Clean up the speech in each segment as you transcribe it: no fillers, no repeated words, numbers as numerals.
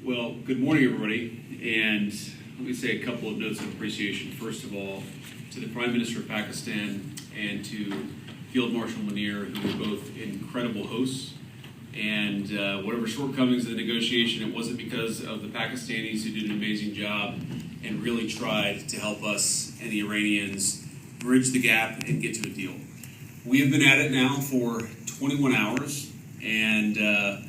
Well, good morning, everybody. And let me say a couple of notes of appreciation. First of all, to the Prime Minister of Pakistan and to Field Marshal Munir, who were both incredible hosts. And whatever shortcomings in the negotiation, it wasn't because of the Pakistanis who did an amazing job and really tried to help us and the Iranians bridge the gap and get to a deal. We have been at it now for 21 hours, and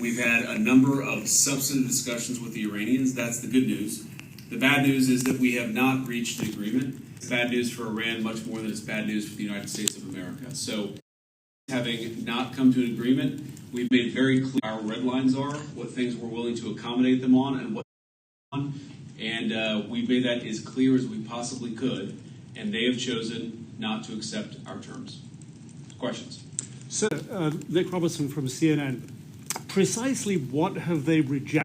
we've had a number of substantive discussions with the Iranians. That's the good news. The bad news is that we have not reached an agreement. It's bad news for Iran much more than it's bad news for the United States of America. So, having not come to an agreement, we've made very clear our red lines are, what things we're willing to accommodate them on, and what on. And we've made that as clear as we possibly could, and they have chosen not to accept our terms. Questions? Sir, Nick Robertson from CNN. Precisely what have they rejected?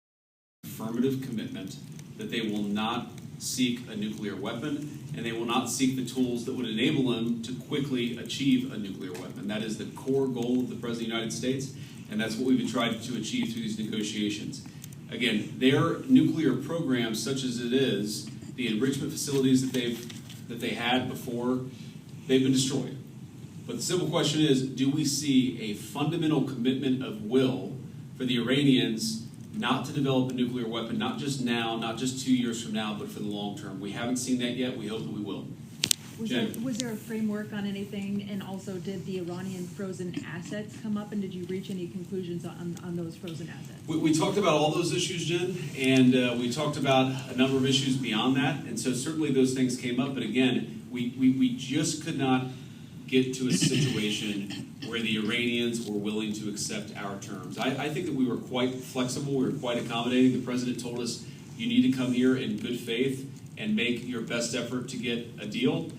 Affirmative commitment that they will not seek a nuclear weapon, and they will not seek the tools that would enable them to quickly achieve a nuclear weapon. That is the core goal of the President of the United States, and that's what we've been trying to achieve through these negotiations. Again, their nuclear program, such as it is, the enrichment facilities that they had before, they've been destroyed. But the simple question is, do we see a fundamental commitment of will for the Iranians not to develop a nuclear weapon, not just now, not just 2 years from now, but for the long term? We haven't seen that yet. We hope that we will. Was there a framework on anything? And also, did the Iranian frozen assets come up? And did you reach any conclusions on those frozen assets? We talked about all those issues, Jen, and we talked about a number of issues beyond that. And so certainly those things came up. But again, we just could not get to a situation where the Iranians were willing to accept our terms. I think that we were quite flexible. We were quite accommodating. The president told us, you need to come here in good faith and make your best effort to get a deal.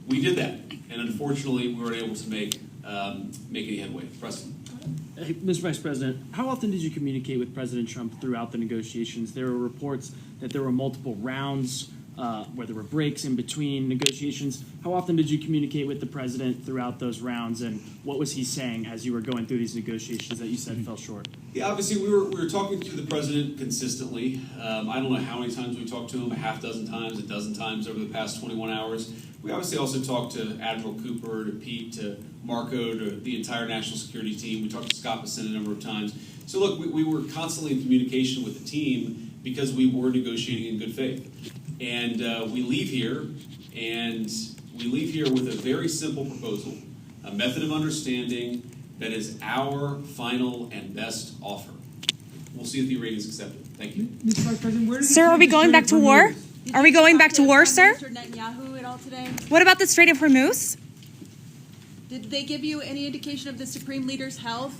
We did that, and unfortunately, we weren't able to make any headway. Preston. Hey, Mr. Vice President, how often did you communicate with President Trump throughout the negotiations? There were reports that there were multiple rounds where there were breaks in between negotiations. How often did you communicate with the president throughout those rounds, and what was he saying as you were going through these negotiations that you said fell short? Yeah, obviously we were talking to the president consistently. I don't know how many times we talked to him, a half dozen times, a dozen times over the past 21 hours. We obviously also talked to Admiral Cooper, to Pete, to Marco, to the entire national security team. We talked to Scott Bessent a number of times. So look, we were constantly in communication with the team because we were negotiating in good faith. And we leave here with a very simple proposal, a method of understanding that is our final and best offer. We'll see if the Iranians accept it. Thank you. Mr. Vice President, where Sir, are we going back to war? Are we going back to war, sir? Mr. Netanyahu at all today? What about the Strait of Hormuz? Did they give you any indication of the Supreme Leader's health?